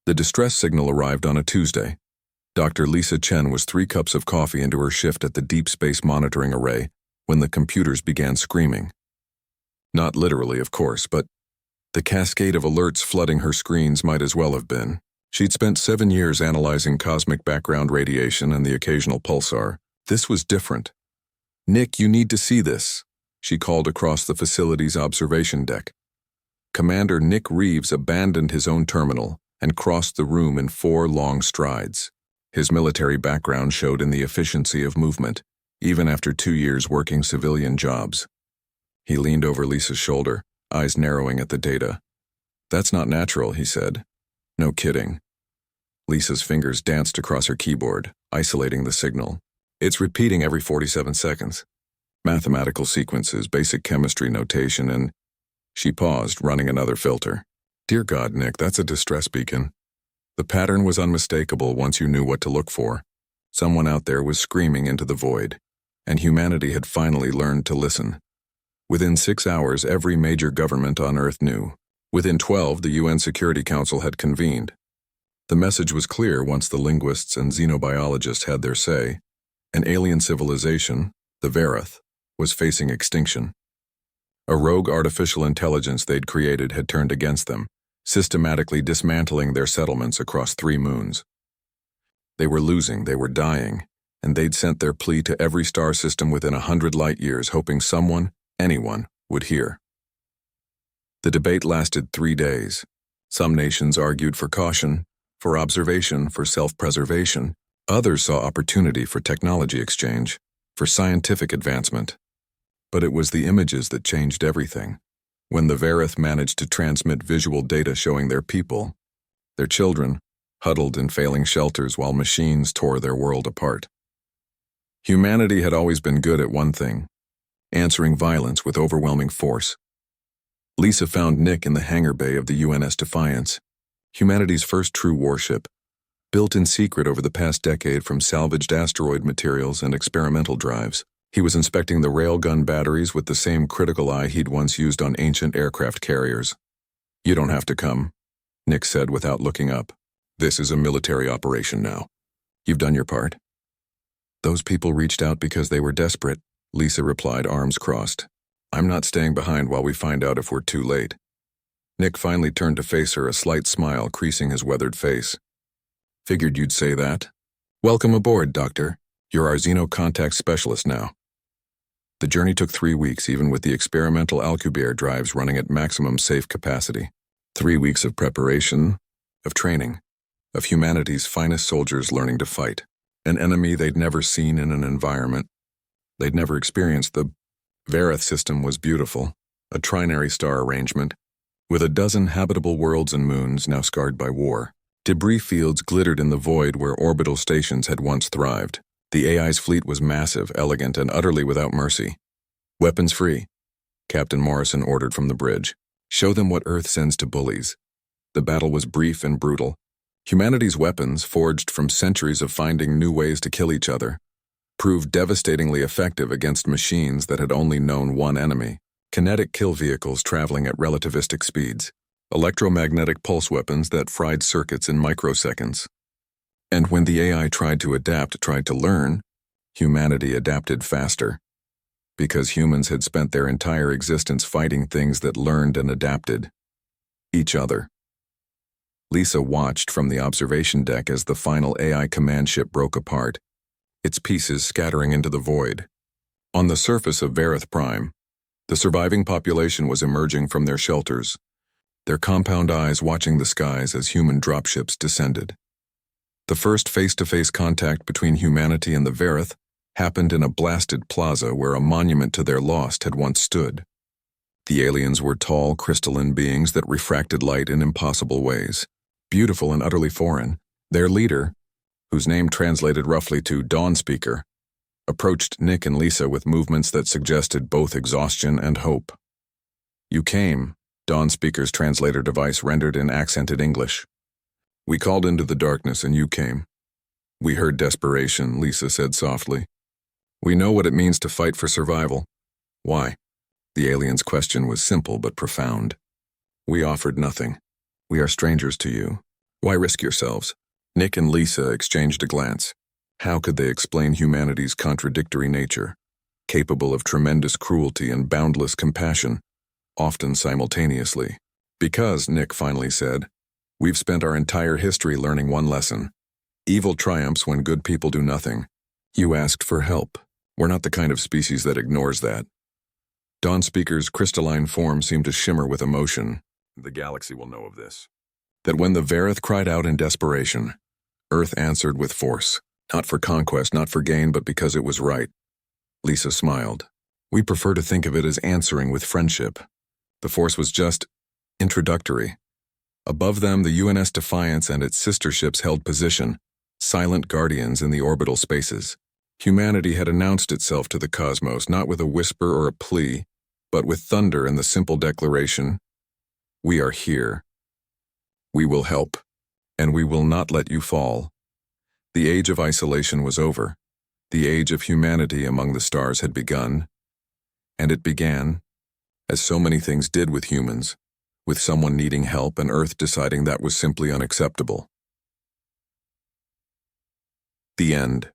The distress signal arrived on a Tuesday. Dr. Lisa Chen was 3 cups of coffee into her shift at the Deep Space Monitoring Array when the computers began screaming. Not literally, of course, but the cascade of alerts flooding her screens might as well have been. She'd spent 7 years analyzing cosmic background radiation and the occasional pulsar. This was different. "Nick, you need to see this," she called across the facility's observation deck. Commander Nick Reeves abandoned his own terminal and crossed the room in 4 long strides. His military background showed in the efficiency of movement, even after 2 years working civilian jobs. He leaned over Lisa's shoulder, eyes narrowing at the data. "That's not natural," he said. "No kidding." Lisa's fingers danced across her keyboard, isolating the signal. "It's repeating every 47 seconds. Mathematical sequences, basic chemistry notation, and..." She paused, running another filter. "Dear God, Nick, that's a distress beacon." The pattern was unmistakable once you knew what to look for. Someone out there was screaming into the void, and humanity had finally learned to listen. Within 6 hours, every major government on Earth knew. Within 12, the UN Security Council had convened. The message was clear once the linguists and xenobiologists had their say. An alien civilization, the Verith, was facing extinction. A rogue artificial intelligence they'd created had turned against them, systematically dismantling their settlements across 3 moons. They were losing, they were dying, and they'd sent their plea to every star system within 100 light years, hoping someone, anyone, would hear. The debate lasted 3 days. Some nations argued for caution, for observation, for self-preservation. Others saw opportunity for technology exchange, for scientific advancement. But it was the images that changed everything. When the Verith managed to transmit visual data showing their people, their children, huddled in failing shelters while machines tore their world apart. Humanity had always been good at one thing: answering violence with overwhelming force. Lisa found Nick in the hangar bay of the UNS Defiance, humanity's first true warship, built in secret over the past decade from salvaged asteroid materials and experimental drives. He was inspecting the railgun batteries with the same critical eye he'd once used on ancient aircraft carriers. "You don't have to come," Nick said without looking up. "This is a military operation now. You've done your part." "Those people reached out because they were desperate," Lisa replied, arms crossed. "I'm not staying behind while we find out if we're too late." Nick finally turned to face her, a slight smile creasing his weathered face. "Figured you'd say that. Welcome aboard, Doctor. You're our xeno-contact specialist now." The journey took 3 weeks, even with the experimental Alcubierre drives running at maximum safe capacity. 3 weeks of preparation, of training, of humanity's finest soldiers learning to fight. An enemy they'd never seen in an environment they'd never experienced. The Verith system was beautiful, a trinary star arrangement, with a dozen habitable worlds and moons now scarred by war. Debris fields glittered in the void where orbital stations had once thrived. The AI's fleet was massive, elegant, and utterly without mercy. "Weapons free," Captain Morrison ordered from the bridge. "Show them what Earth sends to bullies." The battle was brief and brutal. Humanity's weapons, forged from centuries of finding new ways to kill each other, proved devastatingly effective against machines that had only known one enemy: kinetic kill vehicles traveling at relativistic speeds, electromagnetic pulse weapons that fried circuits in microseconds. And when the AI tried to adapt, tried to learn, humanity adapted faster. Because humans had spent their entire existence fighting things that learned and adapted. Each other. Lisa watched from the observation deck as the final AI command ship broke apart, its pieces scattering into the void. On the surface of Verith Prime, the surviving population was emerging from their shelters, their compound eyes watching the skies as human dropships descended. The first face-to-face contact between humanity and the Verith happened in a blasted plaza where a monument to their lost had once stood. The aliens were tall, crystalline beings that refracted light in impossible ways. Beautiful and utterly foreign, their leader, whose name translated roughly to Dawn Speaker, approached Nick and Lisa with movements that suggested both exhaustion and hope. "You came," Dawn Speaker's translator device rendered in accented English. "We called into the darkness and you came." "We heard desperation," Lisa said softly. "We know what it means to fight for survival." "Why?" The alien's question was simple but profound. "We offered nothing. We are strangers to you. Why risk yourselves? Nick and Lisa exchanged a glance. How could they explain humanity's contradictory nature, capable of tremendous cruelty and boundless compassion, often simultaneously? Because, Nick finally said, we've spent our entire history learning one lesson. Evil triumphs when good people do nothing. You asked for help. We're not the kind of species that ignores that. Dawn Speaker's crystalline form seemed to shimmer with emotion. The galaxy will know of this. That when the Vareth cried out in desperation, Earth answered with force. Not for conquest, not for gain, but because it was right. Lisa smiled. We prefer to think of it as answering with friendship. The force was just introductory. Above them, the UNS Defiance and its sister ships held position, silent guardians in the orbital spaces. Humanity had announced itself to the cosmos, not with a whisper or a plea, but with thunder and the simple declaration, we are here. We will help, and we will not let you fall. The age of isolation was over. The age of humanity among the stars had begun. And it began, as so many things did with humans, with someone needing help and Earth deciding that was simply unacceptable. The end.